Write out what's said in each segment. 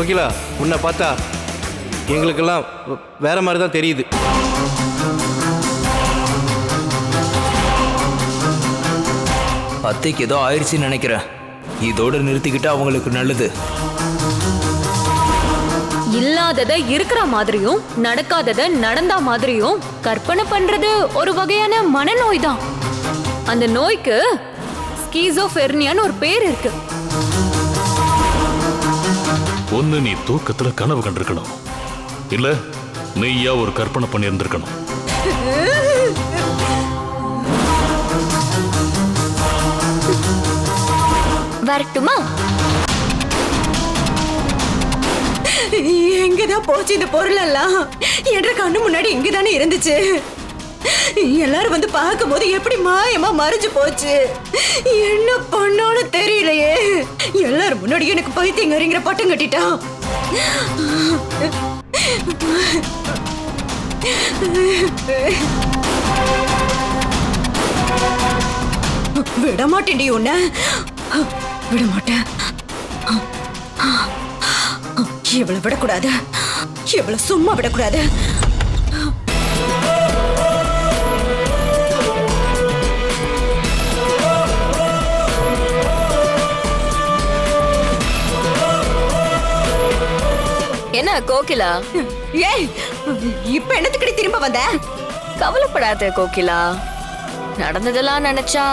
கோகிலா, உன்னை பார்த்தா எங்களுக்கெல்லாம் வேற மாதிரி தான் தெரியுது. அத்தைக்கு ஏதோ ஆயிடுச்சுன்னு நினைக்கிறேன். இதோட நிறுத்திக்கிட்டா அவங்களுக்கு நல்லது. இல்லாததை இருக்கிற மாதிரியும் நடக்காததை நடந்தா மாதிரியும் கற்பனை பண்றது ஒரு வகையான மனநோய் தான். அந்த நோய்க்கு ஸ்கீசோஃபெர்னியான்னு ஒரு பேர் இருக்கு. ஒன்னு நீ தூக்கத்துல கனவு கண்டிருக்கணும், இல்ல நீயா ஒரு கற்பனை பண்ணி இருந்திருக்கணும். வரட்டுமா? எங்கதான் போச்சு இந்த பொருள் எல்லாம்? என்ற கண்ணு முன்னாடி இங்கதானே இருந்துச்சு. எல்லாரும் வந்து பார்க்கும் போது எப்படி மாயமா மறைஞ்சு போச்சு. என்ன பண்ணான்னு தெரியலையே. எல்லாரும் முன்னாடி எனக்கு பைத்தியங்கறிங்கிற பட்டம் கட்டிட்டான். விட மாட்டேன்டி உன்ன, விட மாட்டேன். இவளை விடக்கூடாது, இவளை சும்மா விடக்கூடாது. என்ன கோகிலா? ஏய், இப்ப என்னத்துக்கு திரும்ப வந்த? கவலைப்படாத கோகிலா, நடந்ததெல்லாம் நினைச்சா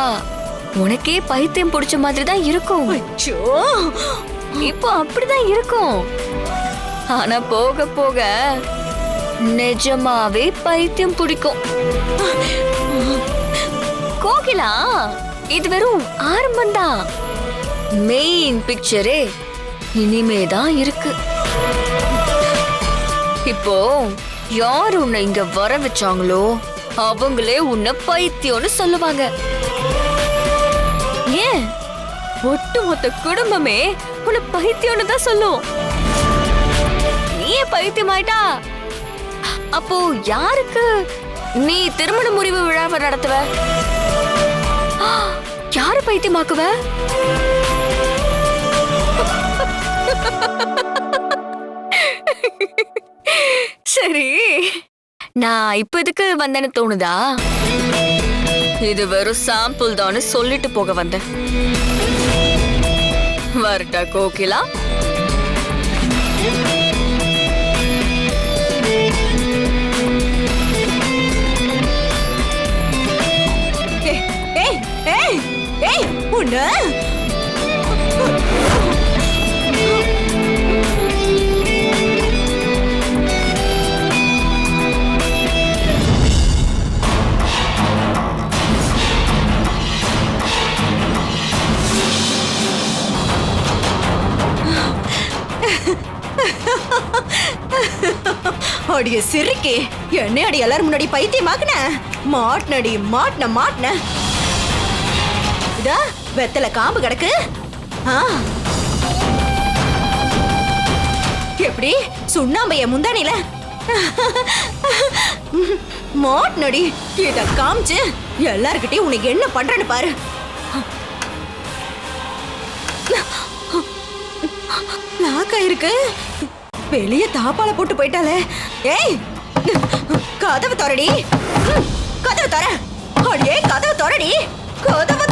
உனக்கே பைத்தியம் பிடிச்ச மாதிரி தான் இருக்கும். அச்சோ, இப்போ அப்படிதான் இருக்கும். ஆனா போக போக நிஜமாவே பைத்தியம் பிடிக்கும். கோகிலா, இது வெறும் ஆரம்பம்தான். மெயின் பிக்சரே இனிமேதான் இருக்கு. இப்போ யார் உன்னை இங்க வர வச்சாங்களோ அவங்களே உன்னை பைத்தியம்னு சொல்லுவாங்க. ஏன் ஒட்டுமொத்த குடும்பமே உன்னை பைத்தியம்னு தான் சொல்லும். நீயே பைத்தியம் ஆயிட்டா அப்போ யாருக்கு நீ திருமண முறிவு விழாவை நடத்துவ? யாரு பைத்தியமாக்குவ? சரி, நான் இப்ப எதுக்கு வந்தேன்னு தோணுதா? இது வெறும் சாம்பிள் தான் சொல்லிட்டு போக வந்தேன். வரட்டா கோகிலா? ஏய் ஏய் ஏய், உன்ன அடிய சிரிக்கி, என்ன அடி எல்லாரும் முன்னாடி பைத்தியமாக்குன? மாட்னடி, மாட்ன இதா வெத்தல காம்பு கிடக்கு. எப்படி சுண்ணாம்பைய முந்தானில மாட்னடி. இத காமிச்சு எல்லார்கிட்டயும் உனக்கு என்ன பண்றேன்னு பாரு. லாக்கா இருக்கு. வெளிய தாப்பால போட்டு போயிட்டாலே. ஏய், கதவு திறடி, கதவு திற. அடியே கதவு திறடி, கதவு